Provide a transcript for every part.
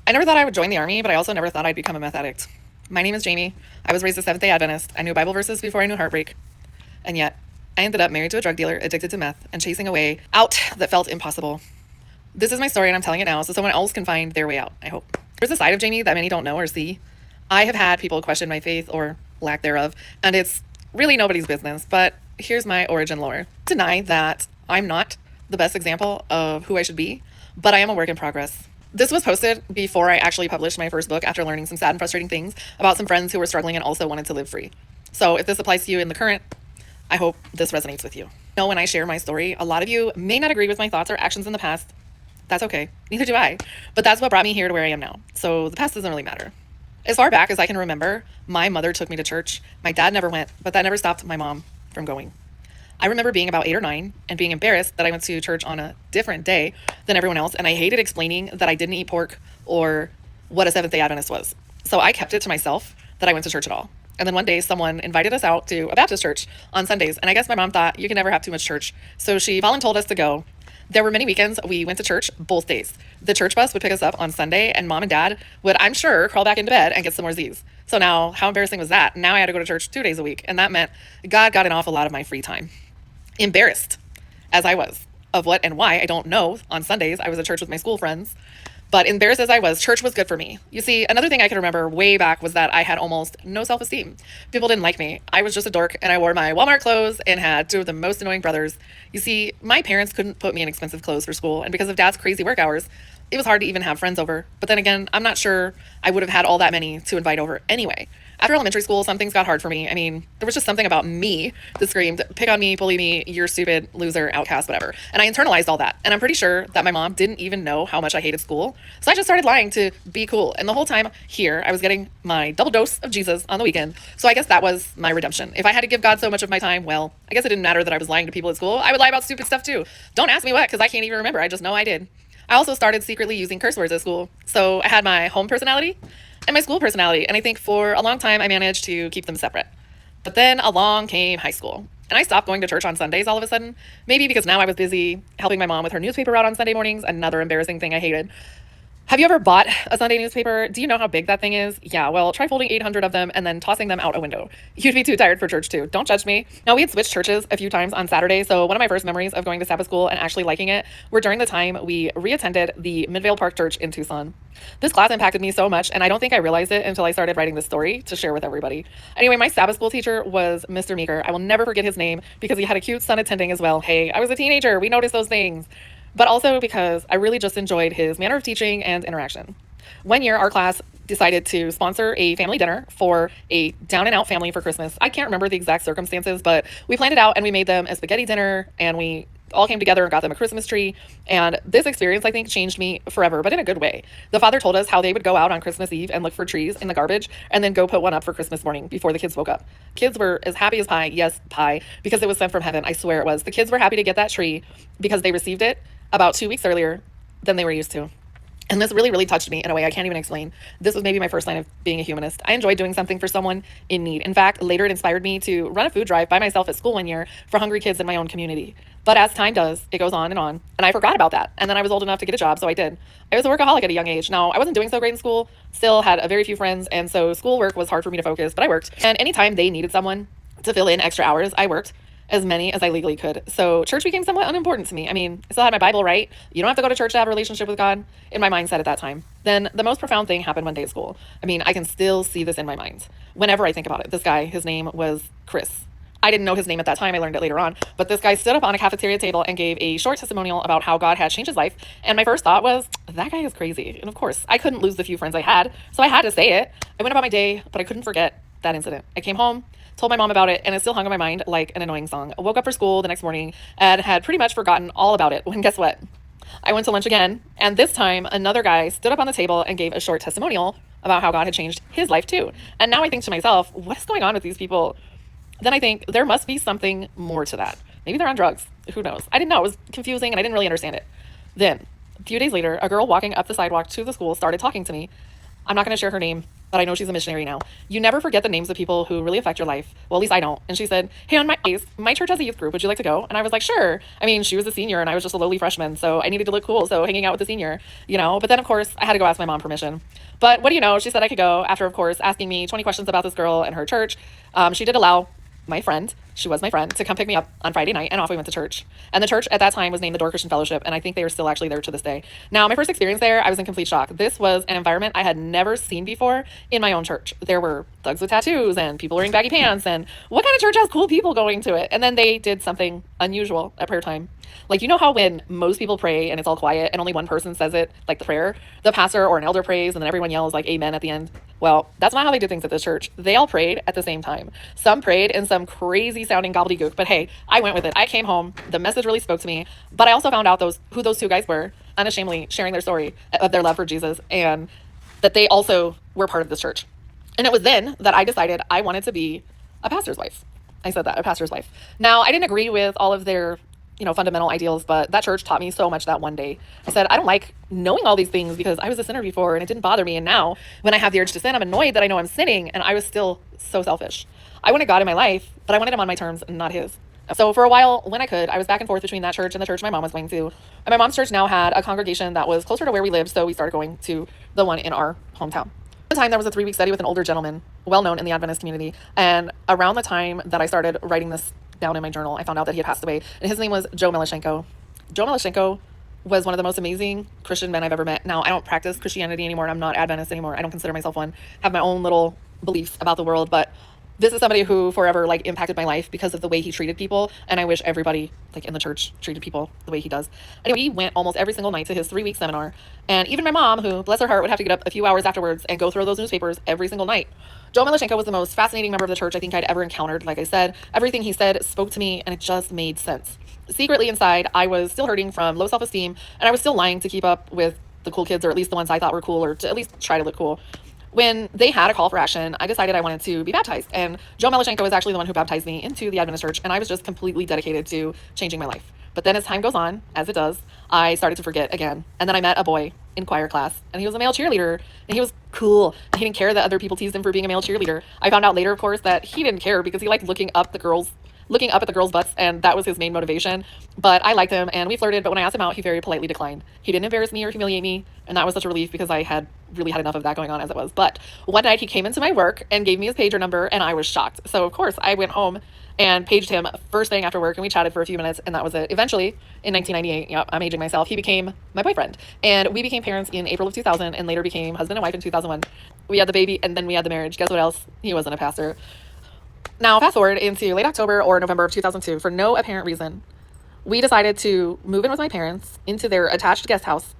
I never thought I would join the army, but I also never thought I'd become a meth addict. My name is Jamie. I was raised a Seventh-day Adventist. I knew Bible verses before I knew heartbreak. And yet, I ended up married to a drug dealer, addicted to meth, and chasing a way out that felt impossible. This is my story, and I'm telling it now so someone else can find their way out, I hope. There's a side of Jamie that many don't know or see. I have had people question my faith or lack thereof, and it's really nobody's business, but here's my origin lore. Deny that I'm not the best example of who I should be, but I am a work in progress. This was posted before I actually published my first book after learning some sad and frustrating things about some friends who were struggling and also wanted to live free. So if this applies to you in the current, I hope this resonates with you. I know when I share my story, a lot of you may not agree with my thoughts or actions in the past. That's okay. Neither do I. But that's what brought me here to where I am now. So the past doesn't really matter. As far back as I can remember, my mother took me to church. My dad never went, but that never stopped my mom from going. I remember being about 8 or 9 and being embarrassed that I went to church on a different day than everyone else, and I hated explaining that I didn't eat pork or what a Seventh-day Adventist was. So I kept it to myself that I went to church at all. And then one day someone invited us out to a Baptist church on Sundays, and I guess my mom thought you can never have too much church. So she voluntold us to go. There were many weekends we went to church both days. The church bus would pick us up on Sunday, and mom and dad would, I'm sure, crawl back into bed and get some more Z's. So now, how embarrassing was that? Now I had to go to church 2 days a week, and that meant God got an awful lot of my free time. Embarrassed as I was of what and why I don't know. On Sundays I was at church with my school friends, but embarrassed as I was, church was good for me. You see, another thing I can remember way back was that I had almost no self-esteem. People didn't like me. I was just a dork, and I wore my Walmart clothes and had 2 of the most annoying brothers. You see, my parents couldn't put me in expensive clothes for school, and because of dad's crazy work hours, it was hard to even have friends over. But then again, I'm not sure I would have had all that many to invite over anyway. After elementary school, some things got hard for me. I mean, there was just something about me that screamed, pick on me, bully me, you're stupid, loser, outcast, whatever. And I internalized all that. And I'm pretty sure that my mom didn't even know how much I hated school. So I just started lying to be cool. And the whole time here, I was getting my double dose of Jesus on the weekend. So I guess that was my redemption. If I had to give God so much of my time, well, I guess it didn't matter that I was lying to people at school. I would lie about stupid stuff too. Don't ask me what, because I can't even remember. I just know I did. I also started secretly using curse words at school. So I had my home personality and my school personality. And I think for a long time, I managed to keep them separate. But then along came high school. And I stopped going to church on Sundays all of a sudden. Maybe because now I was busy helping my mom with her newspaper route on Sunday mornings. Another embarrassing thing I hated. Have you ever bought a Sunday newspaper? Do you know how big that thing is? Yeah, well, try folding 800 of them and then tossing them out a window. You'd be too tired for church too. Don't judge me. Now, we had switched churches a few times on Saturday, so one of my first memories of going to Sabbath school and actually liking it were during the time we reattended the Midvale Park Church in Tucson. This class impacted me so much, and I don't think I realized it until I started writing this story to share with everybody. Anyway, my Sabbath school teacher was Mr. Meeker. I will never forget his name because he had a cute son attending as well. Hey, I was a teenager. We noticed those things. But also because I really just enjoyed his manner of teaching and interaction. One year, our class decided to sponsor a family dinner for a down-and-out family for Christmas. I can't remember the exact circumstances, but we planned it out and we made them a spaghetti dinner, and we all came together and got them a Christmas tree. And this experience, I think, changed me forever, but in a good way. The father told us how they would go out on Christmas Eve and look for trees in the garbage and then go put one up for Christmas morning before the kids woke up. Kids were as happy as pie. Yes, pie, because it was sent from heaven. I swear it was. The kids were happy to get that tree because they received it about 2 weeks earlier than they were used to. And this really, really touched me in a way I can't even explain. This was maybe my first sign of being a humanist. I enjoyed doing something for someone in need. In fact, later it inspired me to run a food drive by myself at school one year for hungry kids in my own community. But as time does, it goes on, and I forgot about that. And then I was old enough to get a job, so I did. I was a workaholic at a young age. Now, I wasn't doing so great in school, still had a very few friends, and so schoolwork was hard for me to focus, but I worked. And anytime they needed someone to fill in extra hours, I worked as many as I legally could. So church became somewhat unimportant to me. I mean, I still had my Bible, right? You don't have to go to church to have a relationship with God, in my mindset at that time. Then the most profound thing happened one day at school. I mean, I can still see this in my mind whenever I think about it. This guy, his name was Chris. I didn't know his name at that time. I learned it later on. But this guy stood up on a cafeteria table and gave a short testimonial about how God had changed his life. And my first thought was, that guy is crazy. And of course, I couldn't lose the few friends I had, so I had to say it. I went about my day, but I couldn't forget that incident. I came home, told my mom about it, and it still hung on my mind like an annoying song. I woke up for school the next morning and had pretty much forgotten all about it when guess what? I went to lunch again, and this time another guy stood up on the table and gave a short testimonial about how God had changed his life too. And now I think to myself, what is going on with these people? Then I think there must be something more to that. Maybe they're on drugs. Who knows? I didn't know. It was confusing and I didn't really understand it. Then, a few days later, a girl walking up the sidewalk to the school started talking to me. I'm not going to share her name but I know she's a missionary now. You never forget the names of people who really affect your life. Well, at least I don't. And she said, hey, on my case, my church has a youth group. Would you like to go? And I was like, sure. I mean, she was a senior and I was just a lowly freshman, so I needed to look cool. So hanging out with the senior, But then, of course, I had to go ask my mom permission. But what do you know? She said I could go after, of course, asking me 20 questions about this girl and her church. She did allow my friend, she was my friend, to come pick me up on Friday night, and off we went to church. And the church at that time was named the Door Christian Fellowship, and I think they are still actually there to this day. Now, my first experience there, I was in complete shock. This was an environment I had never seen before in my own church. There were thugs with tattoos and people wearing baggy pants, and what kind of church has cool people going to it? And then they did something unusual at prayer time. Like, you know how when most people pray and it's all quiet and only one person says it, like the prayer, the pastor or an elder prays and then everyone yells like amen at the end? Well, that's not how they did things at this church. They all prayed at the same time. Some prayed in some crazy sounding gobbledygook, but hey, I went with it. I came home. The message really spoke to me, but I also found out who those two guys were, unashamedly sharing their story of their love for Jesus and that they also were part of this church. And it was then that I decided I wanted to be a pastor's wife. I said that, a pastor's wife. Now, I didn't agree with all of their fundamental ideals, but that church taught me so much that one day. I said, I don't like knowing all these things because I was a sinner before and it didn't bother me. And now when I have the urge to sin, I'm annoyed that I know I'm sinning, and I was still so selfish. I wanted God in my life, but I wanted him on my terms, not his. So for a while, when I could, I was back and forth between that church and the church my mom was going to. And my mom's church now had a congregation that was closer to where we lived, so we started going to the one in our hometown. One time there was a 3-week study with an older gentleman, well known in the Adventist community, and around the time that I started writing this down in my journal, I found out that he had passed away, and his name was Joe Milashenko. Joe Milashenko was one of the most amazing Christian men I've ever met. Now, I don't practice Christianity anymore, and I'm not Adventist anymore. I don't consider myself one. I have my own little beliefs about the world, but this is somebody who forever impacted my life because of the way he treated people, and I wish everybody in the church treated people the way he does. Anyway, we went almost every single night to his 3-week seminar, and even my mom, who bless her heart would have to get up a few hours afterwards and go through those newspapers every single night. Joe Milashenko was the most fascinating member of the church I think I'd ever encountered. Like I said, everything he said spoke to me, and it just made sense. Secretly inside, I was still hurting from low self-esteem, and I was still lying to keep up with the cool kids, or at least the ones I thought were cool, or to at least try to look cool. When they had a call for action, I decided I wanted to be baptized. And Joe Milashenko was actually the one who baptized me into the Adventist church, and I was just completely dedicated to changing my life. But then as time goes on, as it does, I started to forget again. And then I met a boy in choir class, and he was a male cheerleader, and he was cool. And he didn't care that other people teased him for being a male cheerleader. I found out later, of course, that he didn't care because he liked looking up at the girls' butts, and that was his main motivation. But I liked him, and we flirted, but when I asked him out, he very politely declined. He didn't embarrass me or humiliate me, and that was such a relief because I had really had enough of that going on as it was. But one night he came into my work and gave me his pager number, and I was shocked. So of course I went home and paged him first thing after work, and we chatted for a few minutes, and that was it. Eventually, in 1998, yep, I'm aging myself, he became my boyfriend, and we became parents in April of 2000, and later became husband and wife in 2001. We had the baby, and then we had the marriage. Guess what else? He wasn't a pastor. Now, fast forward into late October or November of 2002, for no apparent reason, we decided to move in with my parents into their attached guest house.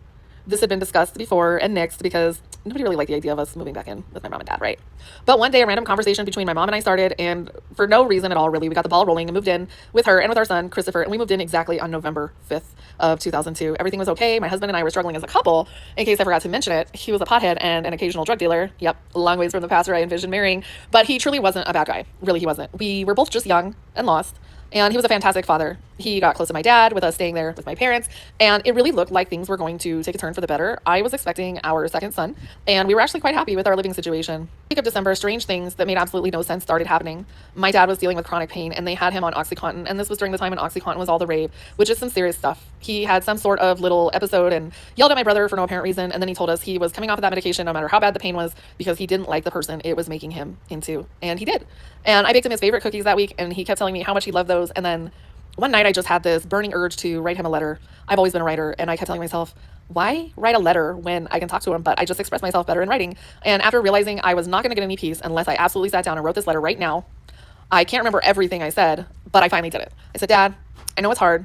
This had been discussed before and nixed because nobody really liked the idea of us moving back in with my mom and dad, right? But one day, a random conversation between my mom and I started, and for no reason at all, really, we got the ball rolling and moved in with her and with our son, Christopher, and we moved in exactly on November 5th of 2002. Everything was okay. My husband and I were struggling as a couple. In case I forgot to mention it, he was a pothead and an occasional drug dealer. Yep, a long ways from the pastor I envisioned marrying, but he truly wasn't a bad guy. Really, he wasn't. We were both just young and lost. And he was a fantastic father. He got close to my dad with us staying there with my parents, and it really looked like things were going to take a turn for the better. I was expecting our second son, and we were actually quite happy with our living situation. Week of December, strange things that made absolutely no sense started happening. My dad was dealing with chronic pain, and they had him on OxyContin, and this was during the time when OxyContin was all the rave, which is some serious stuff. He had some sort of little episode and yelled at my brother for no apparent reason, and then he told us he was coming off of that medication no matter how bad the pain was because he didn't like the person it was making him into, and he did. And I baked him his favorite cookies that week, and he kept telling me how much he loved those, and then one night I just had this burning urge to write him a letter. I've always been a writer, and I kept telling myself, why write a letter when I can talk to him? But I just express myself better in writing. And after realizing I was not going to get any peace unless I absolutely sat down and wrote this letter right now, I can't remember everything I said, but I finally did it. I said, Dad, I know it's hard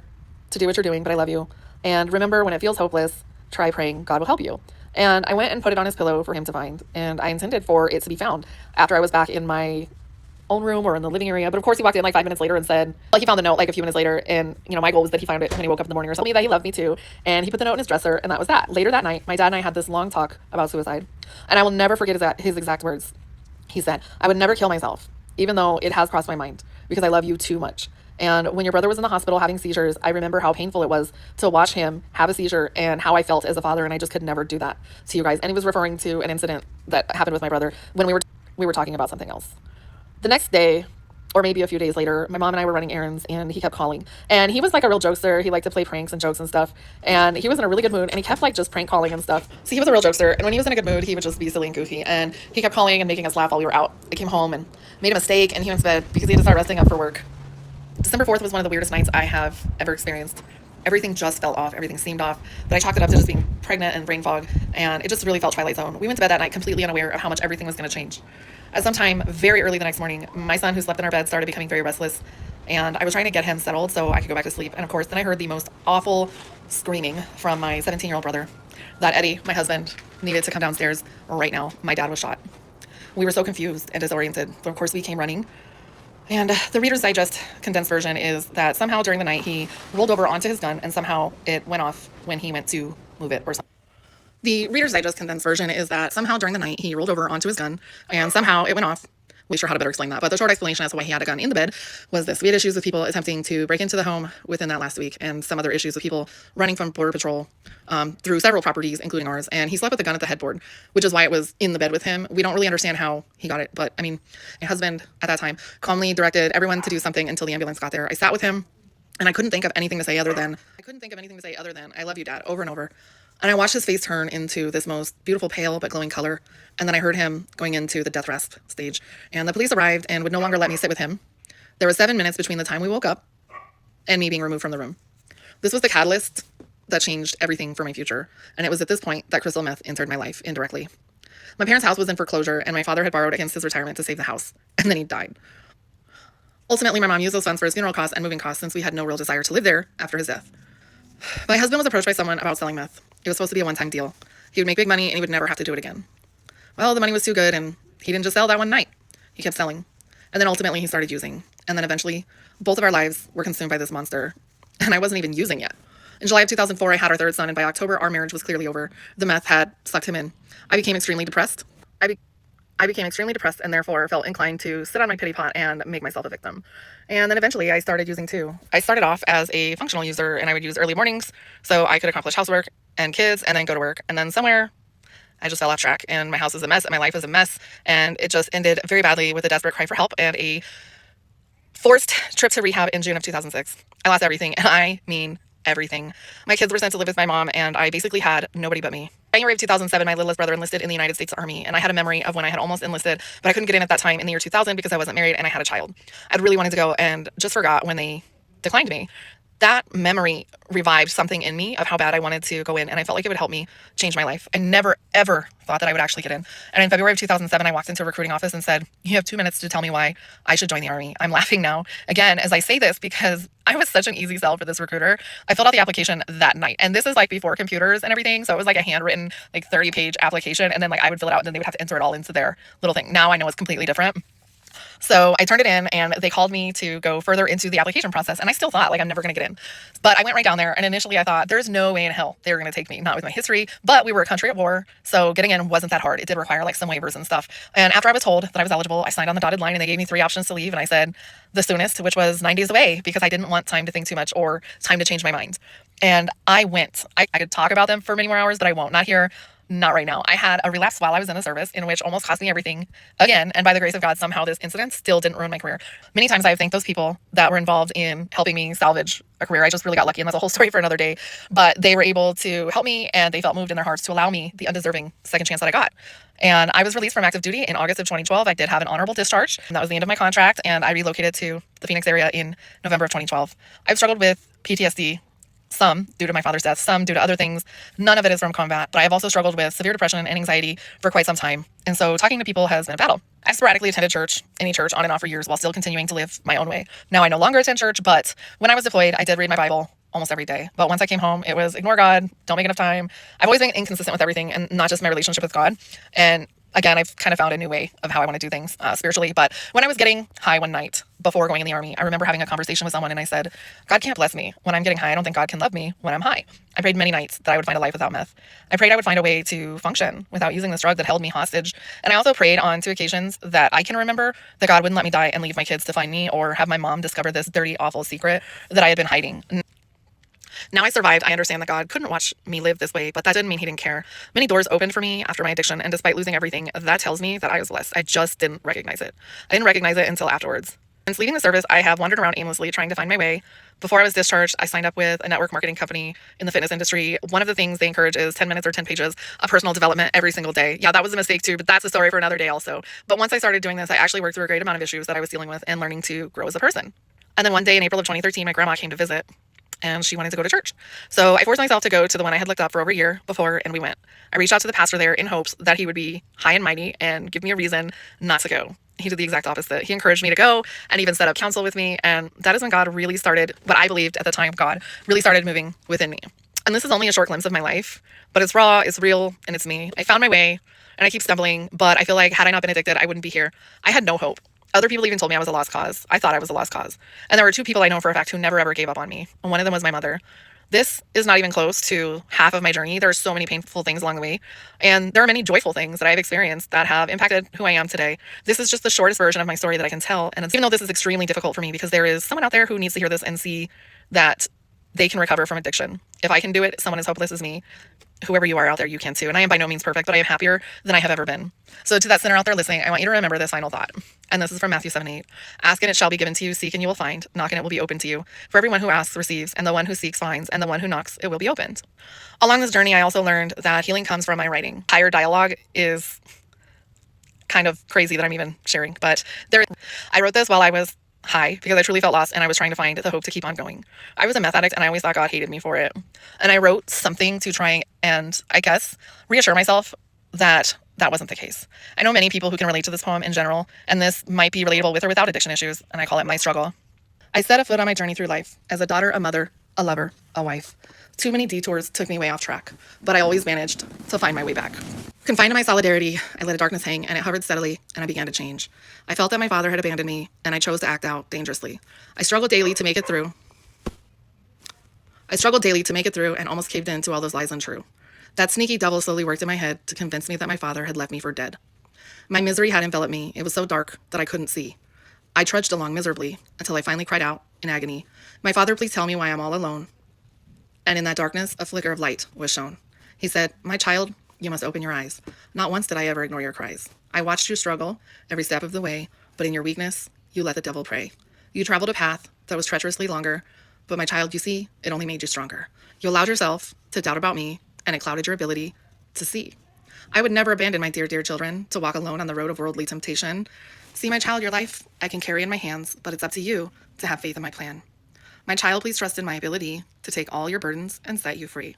to do what you're doing, but I love you. And remember, when it feels hopeless, try praying. God will help you. And I went and put it on his pillow for him to find. And I intended for it to be found after I was back in my own room or in the living area. But of course he walked in 5 minutes later and said, he found the note a few minutes later, and my goal was that he found it when he woke up in the morning or told me that he loved me too, and he put the note in his dresser, and that was that. Later that night, my dad and I had this long talk about suicide, and I will never forget his exact words. He said, I would never kill myself, even though it has crossed my mind, because I love you too much. And when your brother was in the hospital having seizures, I remember how painful it was to watch him have a seizure and how I felt as a father. And I just could never do that to you guys. And he was referring to an incident that happened with my brother when we were talking about something else. The next day, or maybe a few days later, my mom and I were running errands and he kept calling. And he was like a real jokester. He liked to play pranks and jokes and stuff. And he was in a really good mood and he kept like just prank calling and stuff. So he was a real jokester. And when he was in a good mood, he would just be silly and goofy. And he kept calling and making us laugh while we were out. I came home and made a mistake and he went to bed because he had to start resting up for work. December 4th was one of the weirdest nights I have ever experienced. Everything just felt off. Everything seemed off. But I chalked it up to just being pregnant and brain fog. And it just really felt Twilight Zone. We went to bed that night completely unaware of how much everything was going to change. At some time very early the next morning, my son, who slept in our bed, started becoming very restless. And I was trying to get him settled so I could go back to sleep. And of course, then I heard the most awful screaming from my 17-year-old brother that Eddie, my husband, needed to come downstairs right now. My dad was shot. We were so confused and disoriented. But of course, we came running. And the Reader's Digest condensed version is that somehow during the night he rolled over onto his gun and somehow it went off when he went to move it or something. The Reader's Digest condensed version is that somehow during the night he rolled over onto his gun and somehow it went off. We're sure how to better explain that. But the short explanation as to why he had a gun in the bed was this. We had issues with people attempting to break into the home within that last week and some other issues with people running from Border Patrol through several properties, including ours. And he slept with a gun at the headboard, which is why it was in the bed with him. We don't really understand how he got it. But I mean, my husband at that time calmly directed everyone to do something until the ambulance got there. I sat with him and I couldn't think of anything to say other than, I love you, Dad, over and over. And I watched his face turn into this most beautiful pale but glowing color. And then I heard him going into the death rasp stage. And the police arrived and would no longer let me sit with him. There was 7 minutes between the time we woke up and me being removed from the room. This was the catalyst that changed everything for my future. And it was at this point that crystal meth entered my life indirectly. My parents' house was in foreclosure and my father had borrowed against his retirement to save the house. And then he died. Ultimately, my mom used those funds for his funeral costs and moving costs since we had no real desire to live there after his death. My husband was approached by someone about selling meth. It was supposed to be a one-time deal. He would make big money and he would never have to do it again. Well, the money was too good and he didn't just sell that one night. He kept selling. And then ultimately he started using. And then eventually both of our lives were consumed by this monster. And I wasn't even using yet. In July of 2004, I had our third son, and by October, our marriage was clearly over. The meth had sucked him in. I became extremely depressed. I became extremely depressed and therefore felt inclined to sit on my pity pot and make myself a victim. And then eventually I started using too. I started off as a functional user and I would use early mornings so I could accomplish housework and kids and then go to work. And then somewhere I just fell off track and my house is a mess and my life is a mess. And it just ended very badly with a desperate cry for help and a forced trip to rehab in June of 2006. I lost everything, and I mean everything. My kids were sent to live with my mom and I basically had nobody but me. January of 2007, my littlest brother enlisted in the United States Army, and I had a memory of when I had almost enlisted, but I couldn't get in at that time in the year 2000 because I wasn't married and I had a child. I'd really wanted to go and just forgot when they declined me. That memory revived something in me of how bad I wanted to go in, and I felt like it would help me change my life. I never, ever thought that I would actually get in. And in February of 2007, I walked into a recruiting office and said, "You have 2 minutes to tell me why I should join the Army." I'm laughing now, again, as I say this because I was such an easy sell for this recruiter. I filled out the application that night, and this is like before computers and everything, so it was like a handwritten, like 30-page application, and then like I would fill it out, and then they would have to enter it all into their little thing. Now I know it's completely different. So I turned it in and they called me to go further into the application process. And I still thought like I'm never going to get in. But I went right down there. And initially I thought there's no way in hell they were going to take me, not with my history. But we were a country at war. So getting in wasn't that hard. It did require like some waivers and stuff. And after I was told that I was eligible, I signed on the dotted line and they gave me 3 options to leave. And I said the soonest, which was 9 days away, because I didn't want time to think too much or time to change my mind. And I went. I could talk about them for many more hours, but I won't. Not here. Not right now. I had a relapse while I was in the service in which almost cost me everything again. And by the grace of God, somehow this incident still didn't ruin my career. Many times I have thanked those people that were involved in helping me salvage a career. I just really got lucky, and that's a whole story for another day. But they were able to help me, and they felt moved in their hearts to allow me the undeserving second chance that I got. And I was released from active duty in August of 2012. I did have an honorable discharge, and that was the end of my contract. And I relocated to the Phoenix area in November of 2012. I've struggled with PTSD. Some due to my father's death, some due to other things. None of it is from combat, but I have also struggled with severe depression and anxiety for quite some time. And so talking to people has been a battle. I sporadically attended church, any church, on and off for years while still continuing to live my own way. Now I no longer attend church, but when I was deployed, I did read my Bible almost every day. But once I came home, it was ignore God, don't make enough time. I've always been inconsistent with everything, and not just my relationship with God. And Again, I've kind of found a new way of how I want to do things spiritually. But when I was getting high one night before going in the army, I remember having a conversation with someone and I said, God can't bless me when I'm getting high. I don't think God can love me when I'm high. I prayed many nights that I would find a life without meth. I prayed I would find a way to function without using this drug that held me hostage. And I also prayed on 2 occasions that I can remember that God wouldn't let me die and leave my kids to find me or have my mom discover this dirty, awful secret that I had been hiding. Now I survived. I understand that God couldn't watch me live this way, but that didn't mean he didn't care. Many doors opened for me after my addiction, and despite losing everything, that tells me that I was blessed. I just didn't recognize it. I didn't recognize it until afterwards. Since leaving the service, I have wandered around aimlessly trying to find my way. Before I was discharged, I signed up with a network marketing company in the fitness industry. One of the things they encourage is 10 minutes or 10 pages of personal development every single day. Yeah, that was a mistake too, but that's a story for another day also. But once I started doing this, I actually worked through a great amount of issues that I was dealing with and learning to grow as a person. And then one day in April of 2013, my grandma came to visit and she wanted to go to church. So I forced myself to go to the one I had looked up for over a year before, and we went. I reached out to the pastor there in hopes that he would be high and mighty and give me a reason not to go. He did the exact opposite. He encouraged me to go and even set up counsel with me. And that is when God really started, what I believed at the time, God really started moving within me. And this is only a short glimpse of my life, but it's raw, it's real, and it's me. I found my way and I keep stumbling, but I feel like had I not been addicted, I wouldn't be here. I had no hope. Other people even told me I was a lost cause. I thought I was a lost cause. And there were 2 people I know for a fact who never ever gave up on me. And one of them was my mother. This is not even close to half of my journey. There are so many painful things along the way. And there are many joyful things that I've experienced that have impacted who I am today. This is just the shortest version of my story that I can tell. And even though this is extremely difficult for me because there is someone out there who needs to hear this and see that they can recover from addiction. If I can do it, someone as hopeless as me, whoever you are out there, you can too. And I am by no means perfect, but I am happier than I have ever been. So to that sinner out there listening, I want you to remember this final thought. And this is from Matthew 7:8. Ask and it shall be given to you. Seek and you will find. Knock and it will be opened to you. For everyone who asks receives, and the one who seeks finds, and the one who knocks it will be opened. Along this journey, I also learned that healing comes from my writing. Higher dialogue is kind of crazy that I'm even sharing, but I wrote this while I was high because I truly felt lost and I was trying to find the hope to keep on going. I was a meth addict and I always thought God hated me for it. And I wrote something to try and, I guess, reassure myself that that wasn't the case. I know many people who can relate to this poem in general, and this might be relatable with or without addiction issues, and I call it my struggle. I set a foot on my journey through life as a daughter, a mother, a lover, a wife. Too many detours took me way off track, but I always managed to find my way back. Confined to my solidarity, I let a darkness hang, and it hovered steadily, and I began to change. I felt that my father had abandoned me, and I chose to act out dangerously. I struggled daily to make it through, and almost caved in to all those lies untrue. That sneaky devil slowly worked in my head to convince me that my father had left me for dead. My misery had enveloped me. It was so dark that I couldn't see. I trudged along miserably until I finally cried out in agony, "My father, please tell me why I'm all alone." And in that darkness, a flicker of light was shown. He said, "My child, you must open your eyes. Not once did I ever ignore your cries. I watched you struggle every step of the way, but in your weakness, you let the devil prey. You traveled a path that was treacherously longer, but my child, you see, it only made you stronger. You allowed yourself to doubt about me, and it clouded your ability to see. I would never abandon my dear, dear children to walk alone on the road of worldly temptation. See, my child, your life I can carry in my hands, but it's up to you to have faith in my plan. My child, please trust in my ability to take all your burdens and set you free.